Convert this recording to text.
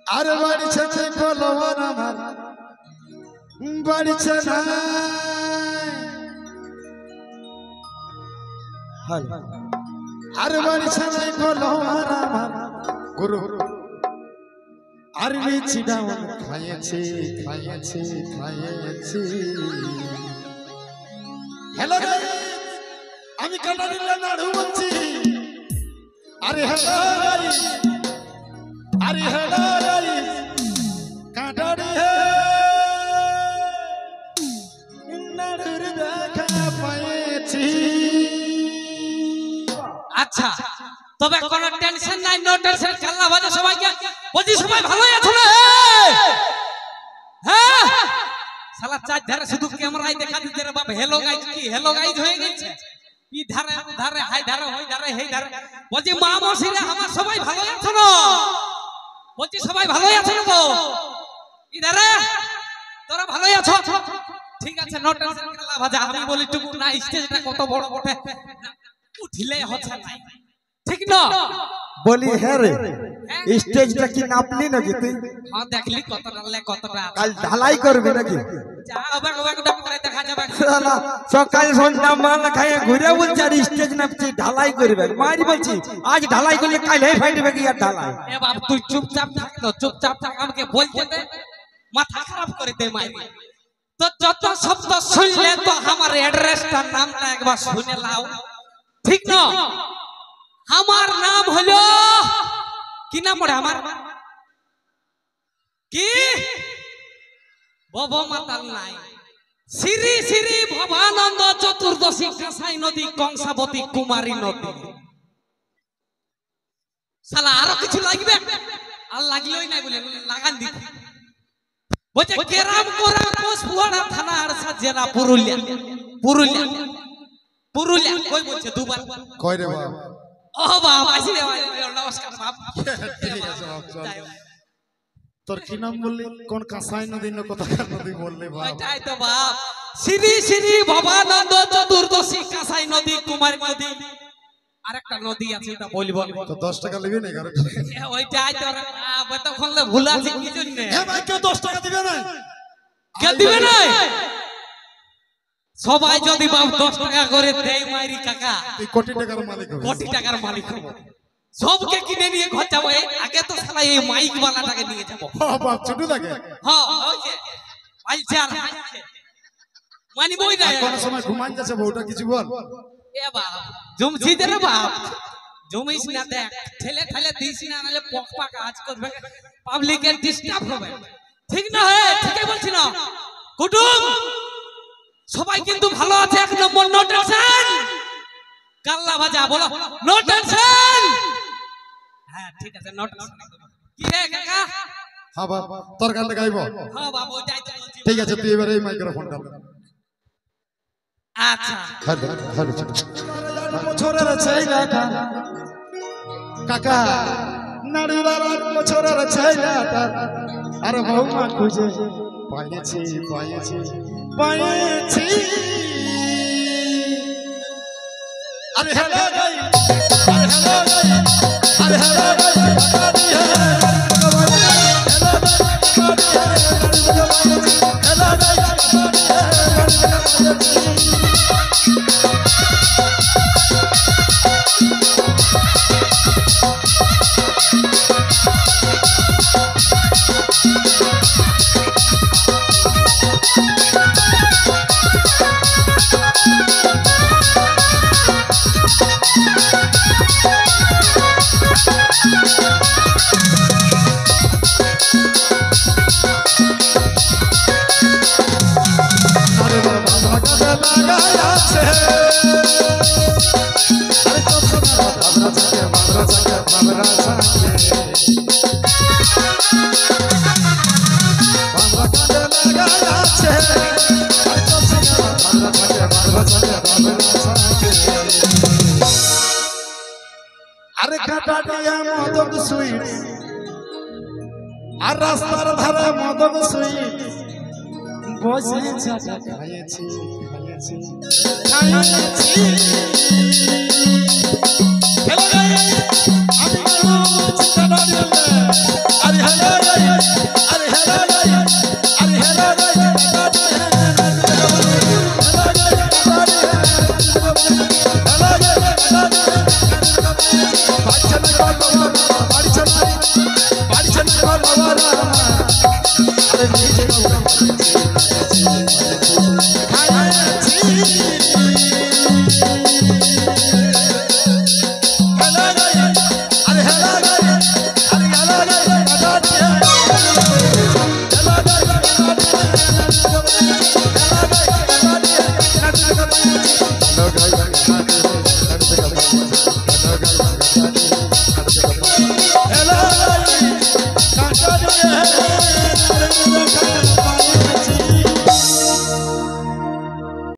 আরে বাড়িছে কলবার আমার বাড়িছে না আরে বাড়িছে কলবার আমার গুরু আর লিচি ডাউন খাইয়েছি খাইয়েছি খাইয়েছি। হ্যালো আমি কানাডিলা নাড়ু বলছি। আরে হ্যালো আরে হ্যালো কানাডি নাড়ুর দেখা পাইছি। আচ্ছা তবে কোনো টেনশন নাই, নো টেনশন। কাল্লা বাজে সবাইকে বলছি সবাই ভালোই আছো না? হ্যাঁ শালা চার ধারে শুধু ক্যামেরায় দেখা দিতে রে বাপ। হ্যালো গাইজ কি হ্যালো গাইজ হয়ে গেছে? ই ধারে ও ধারে হাই ধারে হই ধারে হেই ধারে। বলছি মা মশিরা আমার সবাই ভালোই আছো না? বলছি সবাই ভালোই আছো না? তো ই ধারে তোরা ভালোই আছো? ঠিক আছে নো টেনশন। কাল্লা বাজে আমি বলি টুকু না, স্টেজটা কত বড় বটে, উঠিলে হচ্ছে না, ঠিক না? বলি হ্যাঁ রে স্টেজটা কি নাপলি নাকি তুই? হ্যাঁ দেখলি কতটা লে কতটা। কাল ঢালাই করবি নাকি? যা হবে হবে ডক্টরে দেখা যাবে। শালা সকাল সন্ধ্যা মাল খাইয়ে ঘুরে বলছি আর স্টেজ নাপছি ঢালাই করবে। মারি বলছি আজ ঢালাই করলে কাল হে ফাইটবে কি আর ঢালাই? এ বাপ তুই চুপচাপ থাক তো, চুপচাপ থাক, আমাকে বলতে দে, মাথা খারাপ করে দে মাইরি। তো যত শব্দ শুনলে তো আমার অ্যাড্রেসটার নামটা একবার শুনে লাও, ঠিক না? আমার নাম হলো কি নাম পড়ে আমার? কি ভব মাতাল নাই, শ্রী শ্রী ভবানন্দ চতুর্দশী কাঁসাই নদী কংসাবতী কুমারী নদী। শালা আরো কিছু লাগবে? আর লাগলোই নাই বলে লাগান দিতে বলছে কেরাম কোরা কোসপুয়াড়া থানা আরসা জেলা পুরুলিয়া। পুরুলিয়া পুরুলিয়া কই বলছে দুবার কই রে বাপ? ও বাপ আসি রে নমস্কার বাপ। ঠিক আছে বাপ চল। তোর কি নাম বললি? কোন কাঁসাই নদী না কোথাকার নদী বললি বাপ? ওইটাই তো বাপ, শ্রী শ্রী ভবানন্দ চতুর্দশী কাঁসাই নদী কুমারী নদী। আরেকটা নদী আছে ওটা বলবো তো 10 টাকা নিবি না? 11 টাকা। ওইটাই তো তখন ভুল আছে কি জন্য? হ্যাঁ ভাই কেউ 10 টাকা দিবে না? কে দিবে না? সবাই যদি বাপ 10 টাকা করে দেয় মাইরি কাকা, তুই কোটি টাকার মালিক হবি। কোটি টাকার মালিক হবো। সবকে কিনে নিয়ে ঘর যাবো। আগে তো শালা এই মাইক বালাটাকে নিয়ে যাবো। হ্যাঁ বাপ ছোট থাকে। হ্যাঁ ওই যে আইছে আর আইছে মানি বই না। কোন সময় ঘুমান যাচ্ছে বউটা কিছু বল। এ বাপ জমছি দে রে বাপ, জমিস না দেখ, ঠেলে ঠেলে দিস না, নালে পকপা কাজ করবে, পাবলিকের ডিস্টার্ব হবে, ঠিক না? হে ঠিকই বলছি না? কুটুম সবাই কিন্তু ভালো আছে, এক নম্বর, নো টেনশন। কাল্লা ভাজা বলো নো টেনশন। হ্যাঁ ঠিক আছে নো টেনশন। কি রে কাকা? হ্যাঁ বাপ তোর গানটা গাইবো? হ্যাঁ বাবা ওইটাই তো বলছি। ঠিক আছে তুই এবারে এই মাইক্রোফোনটা আচ্ছা বছরের ছেলেটা কাকা নাড়ুরার বছরের ছেলেটা আর বৌমা খুঁজে পাইছি পাইছি পাইছি। আরে হ্যালো গাই আরে হ্যালো গাই আরে হ্যালো গাই আরে কাটাটিয়া মদক সুইট আর রাস্তার ধারে মদক সুইট বসে চাটা খাইয়েছি খাইয়েছি খাইয়েছি। হ্যালো গাইস আমি কাটাটিয়া আরে হ্যালো বাড়ি চল বাড়ি চল বাড়ি চল